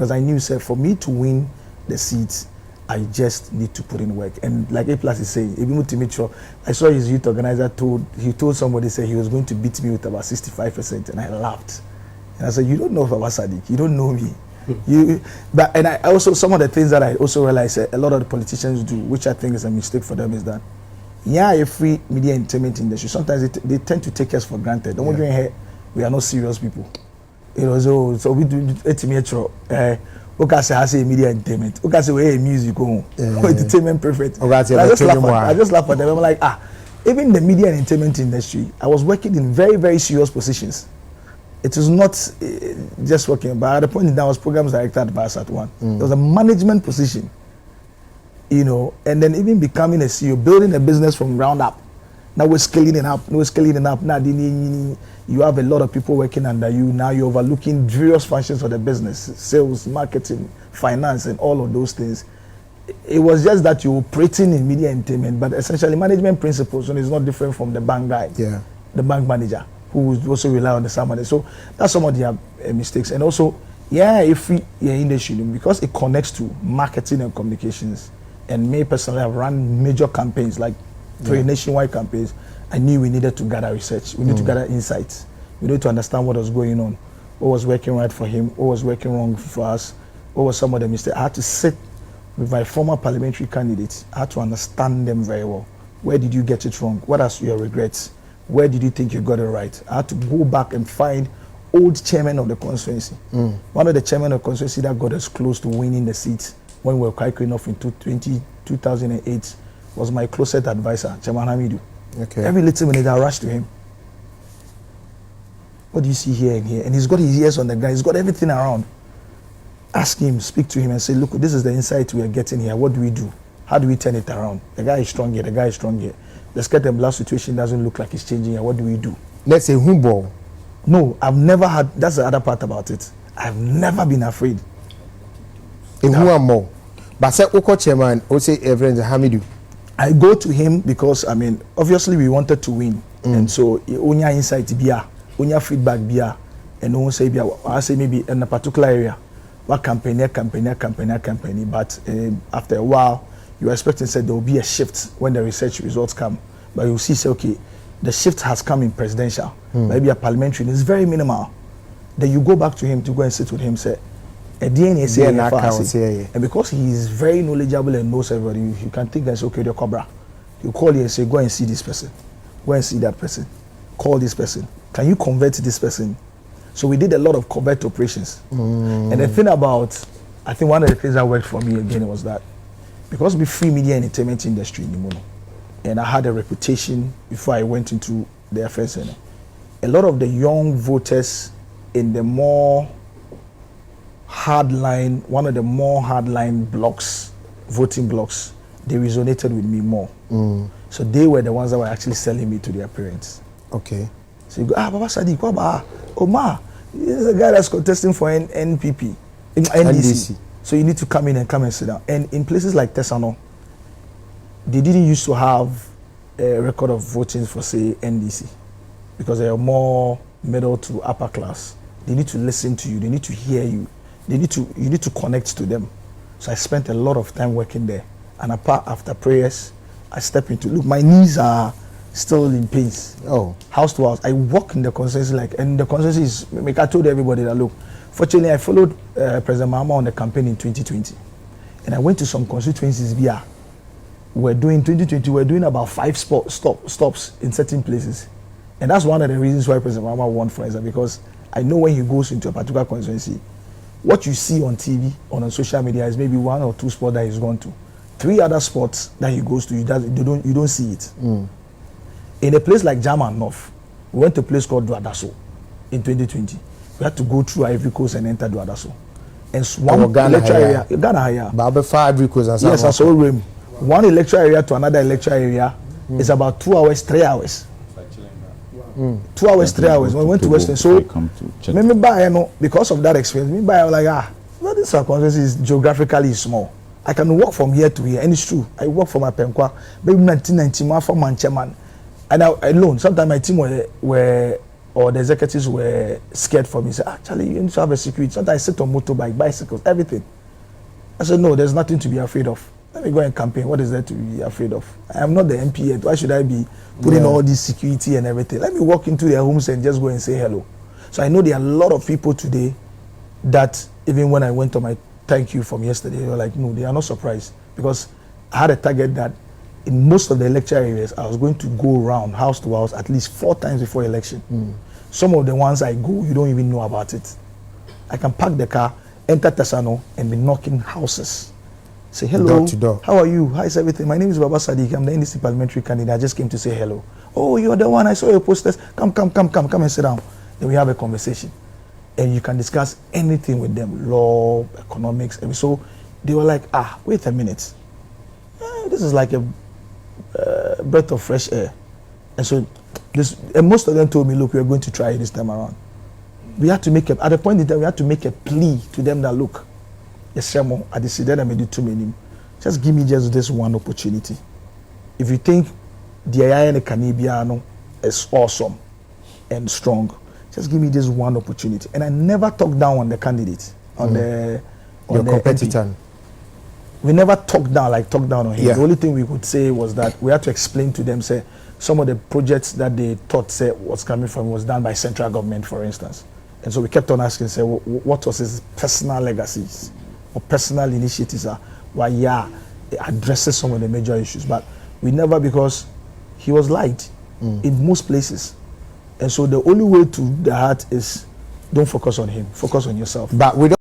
because I knew, sir, for me to win the seats, I just need to put in work. And like A+ is saying, even to make sure, I saw his youth organizer told somebody, say he was going to beat me with about 65%, and I laughed. And I said, you don't know Baba Sadiq, you don't know me. And I also, some of the things that I also realized a lot of the politicians do, which I think is a mistake for them, is that a free media entertainment industry, sometimes they tend to take us for granted. Don't wonder here, we are not serious people. You know, so we do okay, say I say media entertainment. Okay, say we music entertainment perfect. I just laugh at them. I'm like, even the media and entertainment industry, I was working in very, very serious positions. It is not just working, but at the point in time I was programs director at Viasat One. There was a management position, you know, and then even becoming a CEO, building a business from ground up. Now we're scaling it up. Now you have a lot of people working under you. Now you're overlooking various functions of the business, sales, marketing, finance, and all of those things. It was just that you're operating in media entertainment, but essentially management principles is not different from the bank guy, the bank manager, who also rely on the salary. So that's some of the mistakes. And also, if we industry, because it connects to marketing and communications, and me personally have run major campaigns, like 3 nationwide campaigns. I knew we needed to gather research. We need to gather insights. We need to understand what was going on, what was working right for him, what was working wrong for us, what was some of the mistakes. I had to sit with my former parliamentary candidates. I had to understand them very well. Where did you get it wrong? What are your regrets? Where did you think you got it right? I had to go back and find old chairman of the constituency. One of the chairman of the constituency that got us close to winning the seat when we were quite enough in 2008 was my closest advisor, Chairman Hamidu. Okay. Every little minute I rush to him. What do you see here and here? And he's got his ears on the guy. He's got everything around. Ask him, speak to him and say, look, this is the insight we are getting here. What do we do? How do we turn it around? The guy is strong here. The guy is strong here. The skirt and blouse situation doesn't look like it's changing here. What do we do? Let's say humble. No, I've never had, that's the other part about it. I've never been afraid. In who am more? But say, Oko Chairman, or say, Reverend Hamidu. I go to him because, I mean, obviously we wanted to win. And so, onya insight biya, onya feedback biya, and no one say biya, I say maybe in a particular area, what campaign, but after a while, you're expecting say there will be a shift when the research results come. But you see, say, okay, the shift has come in presidential, maybe a parliamentary, it's very minimal. Then you go back to him to go and sit with him, say, and because he is very knowledgeable and knows everybody, you can think and say, okay, the Cobra. You call here and say, go and see this person. Go and see that person. Call this person. Can you convert this person? So we did a lot of covert operations. And the thing about, I think one of the things that worked for me again was that because we free media and entertainment industry in Mono, and I had a reputation before I went into the affairs center, a lot of the young voters in the more hardline, one of the more hardline blocks, voting blocks, they resonated with me more. So they were the ones that were actually selling me to their parents. Okay. So you go, Baba Sadiq, Omar, this is a guy that's contesting for NPP, NDC. So you need to come in and sit down. And in places like Tesano, they didn't used to have a record of voting for, say, NDC, because they are more middle to upper class. They need to listen to you. They need to hear you. You need to connect to them. So I spent a lot of time working there. And after prayers, I step into, look, my knees are still in pains. House to house. I walk in the constituency and the constituency is, like I told everybody that, look, fortunately I followed President Mahama on the campaign in 2020. And I went to some constituencies via, we're doing about 5 stops in certain places. And that's one of the reasons why President Mahama won, for example, because I know when he goes into a particular constituency, what you see on TV, on social media is maybe 1 or 2 spots that he's gone to. 3 other spots that he goes to, you don't see it. In a place like Jama North, we went to a place called Duadaso in 2020. We had to go through Ivory Coast and enter Duadaso. And one electoral area, Ghana, But 5 Ivory Coast. Yes, I saw him. One electoral area to another electoral area is about 2 hours, 3 hours. 2 hours, 3 hours. When we went to Western, so because of that experience, I was like, this constituency is geographically small. I can walk from here to here, and it's true. I walk from Apenkwa, maybe 1991 from Mancheman, and I alone. Sometimes my team were or the executives were scared for me. Say, actually, you need to have a security. Sometimes I sit on motorbike, bicycles, everything. I said, no, there's nothing to be afraid of. Let me go and campaign. What is there to be afraid of? I am not the MP yet. Why should I be putting all this security and everything? Let me walk into their homes and just go and say hello. So I know there are a lot of people today that even when I went on my thank you from yesterday, they were like, no, they are not surprised, because I had a target that in most of the lecture areas, I was going to go around house to house at least 4 times before election. Some of the ones I go, you don't even know about it. I can park the car, enter Tasano, and be knocking houses. Say, hello, door to door. How are you? How is everything? My name is Baba Sadiq. I'm the NDC parliamentary candidate. I just came to say hello. Oh, you're the one. I saw your posters. Come and sit down. Then we have a conversation. And you can discuss anything with them, law, economics. And so they were like, wait a minute. This is like a breath of fresh air. And so and most of them told me, look, we're going to try it this time around. We had to at the point in time, we had to make a plea to them that, look, just give me just this one opportunity. If you think the Ayane Canibiano is awesome and strong, just give me this one opportunity. And I never talked down on the candidate, on the competitor. MP. We never talked down on him. Yeah. The only thing we could say was that we had to explain to them, say, some of the projects that they thought was coming from was done by central government, for instance. And so we kept on asking, say, what was his personal legacies or personal initiatives are? Why, it addresses some of the major issues. But we never, because he was liked in most places. And so the only way to the heart is, don't focus on him, focus on yourself. But we don't